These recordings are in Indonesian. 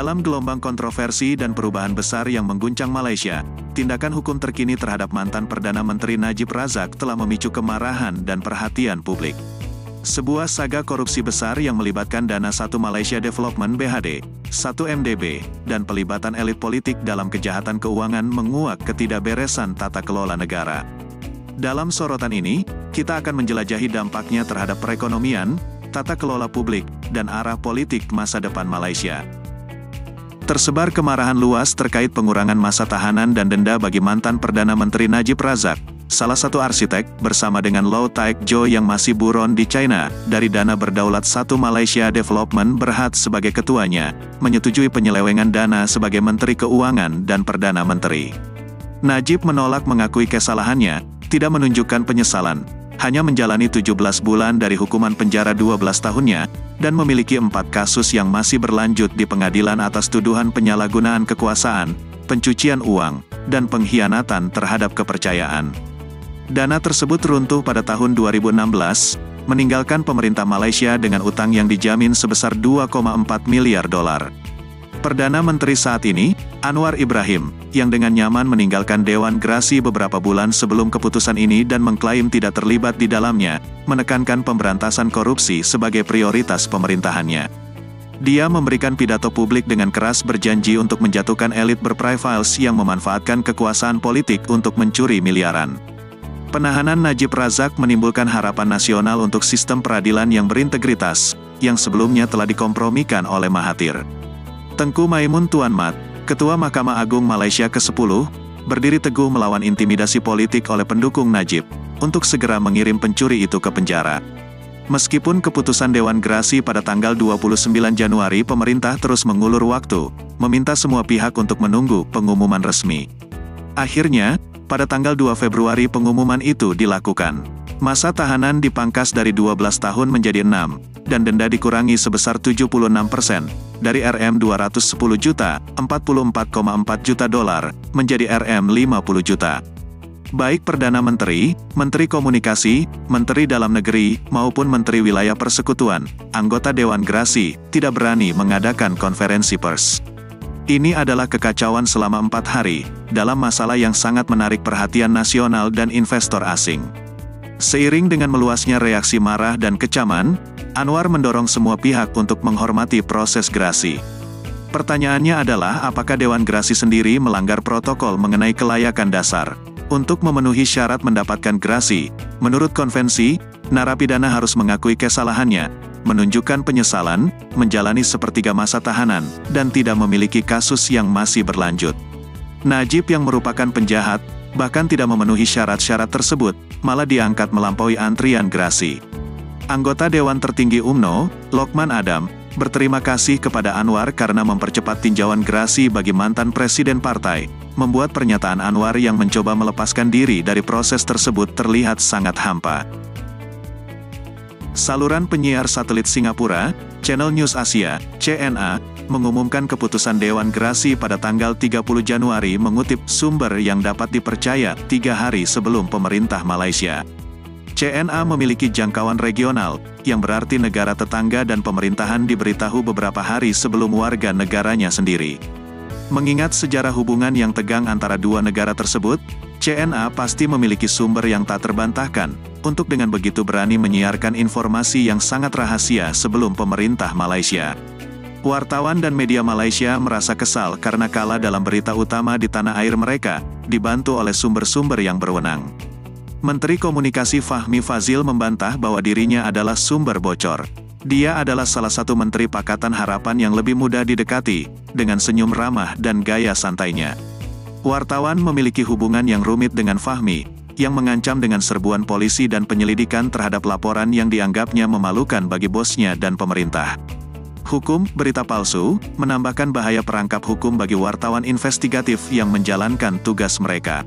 Dalam gelombang kontroversi dan perubahan besar yang mengguncang Malaysia, tindakan hukum terkini terhadap mantan Perdana Menteri Najib Razak telah memicu kemarahan dan perhatian publik. Sebuah saga korupsi besar yang melibatkan dana 1 Malaysia Development BHD, 1 MDB, dan pelibatan elit politik dalam kejahatan keuangan menguak ketidakberesan tata kelola negara. Dalam sorotan ini, kita akan menjelajahi dampaknya terhadap perekonomian, tata kelola publik, dan arah politik masa depan Malaysia. Tersebar kemarahan luas terkait pengurangan masa tahanan dan denda bagi mantan Perdana Menteri Najib Razak, salah satu arsitek, bersama dengan Lau Taik-jo yang masih buron di China, dari dana berdaulat 1 Malaysia Development Berhad sebagai ketuanya, menyetujui penyelewengan dana sebagai Menteri Keuangan dan Perdana Menteri. Najib menolak mengakui kesalahannya, tidak menunjukkan penyesalan, hanya menjalani 17 bulan dari hukuman penjara 12 tahunnya, dan memiliki 4 kasus yang masih berlanjut di pengadilan atas tuduhan penyalahgunaan kekuasaan, pencucian uang, dan pengkhianatan terhadap kepercayaan. Dana tersebut runtuh pada tahun 2016, meninggalkan pemerintah Malaysia dengan utang yang dijamin sebesar 2,4 miliar dolar. Perdana Menteri saat ini, Anwar Ibrahim, yang dengan nyaman meninggalkan Dewan Gerasi beberapa bulan sebelum keputusan ini dan mengklaim tidak terlibat di dalamnya, menekankan pemberantasan korupsi sebagai prioritas pemerintahannya. Dia memberikan pidato publik dengan keras berjanji untuk menjatuhkan elit berpriviles yang memanfaatkan kekuasaan politik untuk mencuri miliaran. Penahanan Najib Razak menimbulkan harapan nasional untuk sistem peradilan yang berintegritas, yang sebelumnya telah dikompromikan oleh Mahathir. Tengku Maimun Tuan Mat, Ketua Mahkamah Agung Malaysia ke-10, berdiri teguh melawan intimidasi politik oleh pendukung Najib, untuk segera mengirim pencuri itu ke penjara. Meskipun keputusan Dewan Gerasi pada tanggal 29 Januari pemerintah terus mengulur waktu, meminta semua pihak untuk menunggu pengumuman resmi. Akhirnya, pada tanggal 2 Februari pengumuman itu dilakukan. Masa tahanan dipangkas dari 12 tahun menjadi 6, dan denda dikurangi sebesar 76%, dari RM210 juta, 44,4 juta dolar, menjadi RM50 juta. Baik Perdana Menteri, Menteri Komunikasi, Menteri Dalam Negeri, maupun Menteri Wilayah Persekutuan, anggota Dewan Gerasi, tidak berani mengadakan konferensi pers. Ini adalah kekacauan selama 4 hari, dalam masalah yang sangat menarik perhatian nasional dan investor asing. Seiring dengan meluasnya reaksi marah dan kecaman, Anwar mendorong semua pihak untuk menghormati proses gerasi. Pertanyaannya adalah apakah Dewan Gerasi sendiri melanggar protokol mengenai kelayakan dasar. Untuk memenuhi syarat mendapatkan gerasi, menurut konvensi, narapidana harus mengakui kesalahannya, menunjukkan penyesalan, menjalani sepertiga masa tahanan, dan tidak memiliki kasus yang masih berlanjut. Najib yang merupakan penjahat, bahkan tidak memenuhi syarat-syarat tersebut, malah diangkat melampaui antrian gerasi. Anggota Dewan Tertinggi UMNO, Lokman Adam, berterima kasih kepada Anwar karena mempercepat tinjauan gerasi bagi mantan presiden partai, membuat pernyataan Anwar yang mencoba melepaskan diri dari proses tersebut terlihat sangat hampa. Saluran penyiar satelit Singapura, Channel News Asia, CNA, mengumumkan keputusan Dewan Gerasi pada tanggal 30 Januari mengutip sumber yang dapat dipercaya 3 hari sebelum pemerintah Malaysia. CNA memiliki jangkauan regional, yang berarti negara tetangga dan pemerintahan diberitahu beberapa hari sebelum warga negaranya sendiri. Mengingat sejarah hubungan yang tegang antara dua negara tersebut, CNA pasti memiliki sumber yang tak terbantahkan, untuk dengan begitu berani menyiarkan informasi yang sangat rahasia sebelum pemerintah Malaysia. Wartawan dan media Malaysia merasa kesal karena kalah dalam berita utama di tanah air mereka, dibantu oleh sumber-sumber yang berwenang. Menteri Komunikasi Fahmi Fadzil membantah bahwa dirinya adalah sumber bocor. Dia adalah salah satu Menteri Pakatan Harapan yang lebih mudah didekati, dengan senyum ramah dan gaya santainya. Wartawan memiliki hubungan yang rumit dengan Fahmi, yang mengancam dengan serbuan polisi dan penyelidikan terhadap laporan yang dianggapnya memalukan bagi bosnya dan pemerintah. Hukum berita palsu menambahkan bahaya perangkap hukum bagi wartawan investigatif yang menjalankan tugas mereka.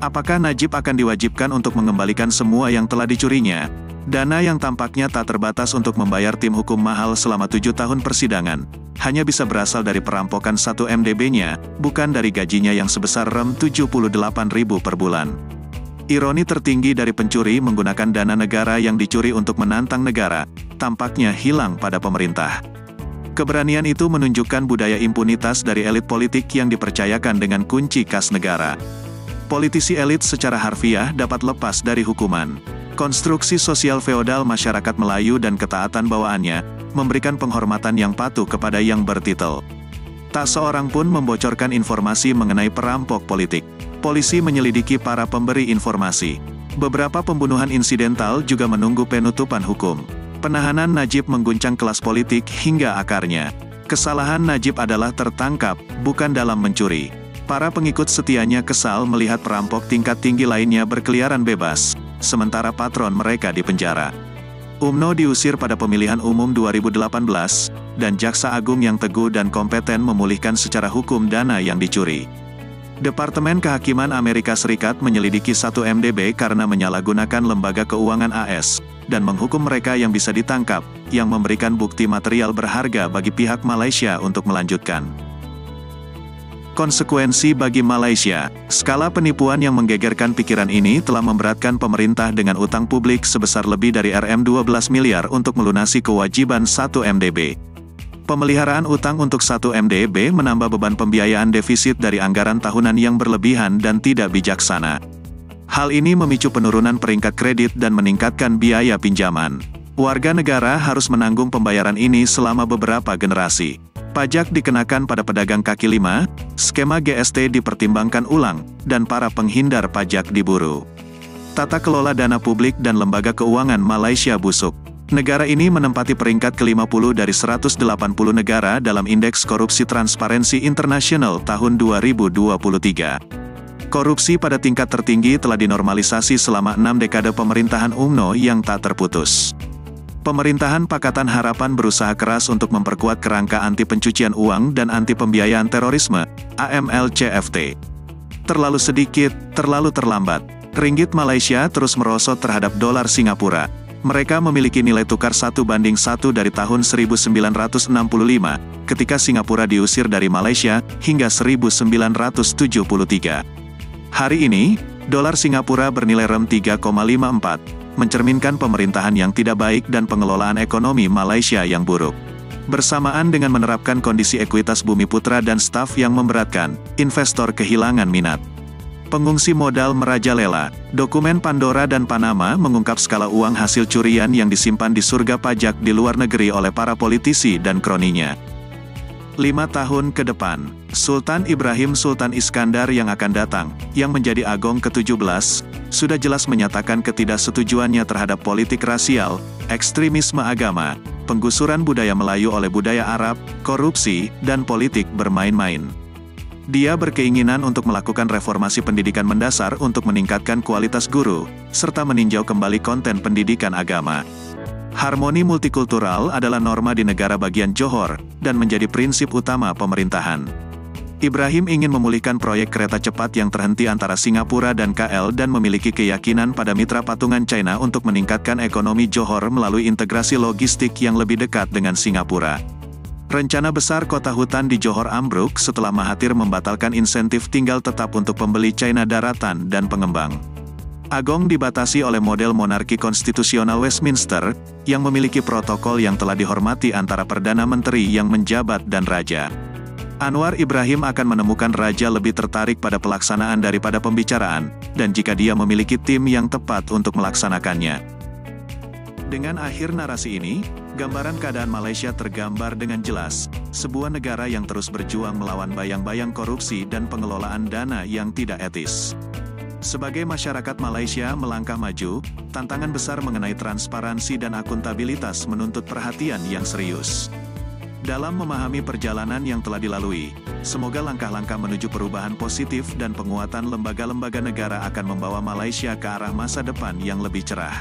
Apakah Najib akan diwajibkan untuk mengembalikan semua yang telah dicurinya? Dana yang tampaknya tak terbatas untuk membayar tim hukum mahal selama 7 tahun persidangan, hanya bisa berasal dari perampokan 1 MDB-nya, bukan dari gajinya yang sebesar Rp78.000 per bulan. Ironi tertinggi dari pencuri menggunakan dana negara yang dicuri untuk menantang negara, tampaknya hilang pada pemerintah. Keberanian itu menunjukkan budaya impunitas dari elit politik yang dipercayakan dengan kunci kas negara. Politisi elit secara harfiah dapat lepas dari hukuman. Konstruksi sosial feodal masyarakat Melayu dan ketaatan bawaannya, memberikan penghormatan yang patuh kepada yang bertitel. Tak seorang pun membocorkan informasi mengenai perampok politik. Polisi menyelidiki para pemberi informasi. Beberapa pembunuhan insidental juga menunggu penutupan hukum. Penahanan Najib mengguncang kelas politik hingga akarnya. Kesalahan Najib adalah tertangkap, bukan dalam mencuri. Para pengikut setianya kesal melihat perampok tingkat tinggi lainnya berkeliaran bebas, sementara patron mereka dipenjara. UMNO diusir pada pemilihan umum 2018, dan Jaksa Agung yang teguh dan kompeten memulihkan secara hukum dana yang dicuri. Departemen Kehakiman Amerika Serikat menyelidiki 1MDB karena menyalahgunakan lembaga keuangan AS, dan menghukum mereka yang bisa ditangkap, yang memberikan bukti material berharga bagi pihak Malaysia untuk melanjutkan. Konsekuensi bagi Malaysia. Skala penipuan yang menggegerkan pikiran ini telah memberatkan pemerintah dengan utang publik sebesar lebih dari Rm12 miliar untuk melunasi kewajiban 1MDB. Pemeliharaan utang untuk 1MDB menambah beban pembiayaan defisit dari anggaran tahunan yang berlebihan dan tidak bijaksana. Hal ini memicu penurunan peringkat kredit dan meningkatkan biaya pinjaman. Warga negara harus menanggung pembayaran ini selama beberapa generasi. Pajak dikenakan pada pedagang kaki lima, skema GST dipertimbangkan ulang, dan para penghindar pajak diburu. Tata kelola dana publik dan lembaga keuangan Malaysia busuk. Negara ini menempati peringkat ke-50 dari 180 negara dalam Indeks Korupsi Transparency International tahun 2023. Korupsi pada tingkat tertinggi telah dinormalisasi selama 6 dekade pemerintahan UMNO yang tak terputus. Pemerintahan Pakatan Harapan berusaha keras untuk memperkuat kerangka anti pencucian uang dan anti pembiayaan terorisme, AML-CFT. Terlalu sedikit, terlalu terlambat. Ringgit Malaysia terus merosot terhadap dolar Singapura. Mereka memiliki nilai tukar 1:1 dari tahun 1965, ketika Singapura diusir dari Malaysia, hingga 1973. Hari ini, dolar Singapura bernilai Rm3,54, mencerminkan pemerintahan yang tidak baik dan pengelolaan ekonomi Malaysia yang buruk. Bersamaan dengan menerapkan kondisi ekuitas Bumiputra dan staf yang memberatkan, investor kehilangan minat. Pengungsi modal merajalela. Dokumen Pandora dan Panama mengungkap skala uang hasil curian yang disimpan di surga pajak di luar negeri oleh para politisi dan kroninya. 5 tahun ke depan, Sultan Ibrahim Sultan Iskandar yang akan datang, yang menjadi Agong ke-17, sudah jelas menyatakan ketidaksetujuannya terhadap politik rasial, ekstremisme agama, penggusuran budaya Melayu oleh budaya Arab, korupsi, dan politik bermain-main. Dia berkeinginan untuk melakukan reformasi pendidikan mendasar untuk meningkatkan kualitas guru, serta meninjau kembali konten pendidikan agama. Harmoni multikultural adalah norma di negara bagian Johor, dan menjadi prinsip utama pemerintahan. Ibrahim ingin memulihkan proyek kereta cepat yang terhenti antara Singapura dan KL dan memiliki keyakinan pada mitra patungan China untuk meningkatkan ekonomi Johor melalui integrasi logistik yang lebih dekat dengan Singapura. Rencana besar kota hutan di Johor ambruk setelah Mahathir membatalkan insentif tinggal tetap untuk pembeli China daratan dan pengembang. Agong dibatasi oleh model monarki konstitusional Westminster, yang memiliki protokol yang telah dihormati antara Perdana Menteri yang menjabat dan Raja. Anwar Ibrahim akan menemukan Raja lebih tertarik pada pelaksanaan daripada pembicaraan, dan jika dia memiliki tim yang tepat untuk melaksanakannya. Dengan akhir narasi ini, gambaran keadaan Malaysia tergambar dengan jelas, sebuah negara yang terus berjuang melawan bayang-bayang korupsi dan pengelolaan dana yang tidak etis. Sebagai masyarakat Malaysia melangkah maju, tantangan besar mengenai transparansi dan akuntabilitas menuntut perhatian yang serius. Dalam memahami perjalanan yang telah dilalui, semoga langkah-langkah menuju perubahan positif dan penguatan lembaga-lembaga negara akan membawa Malaysia ke arah masa depan yang lebih cerah.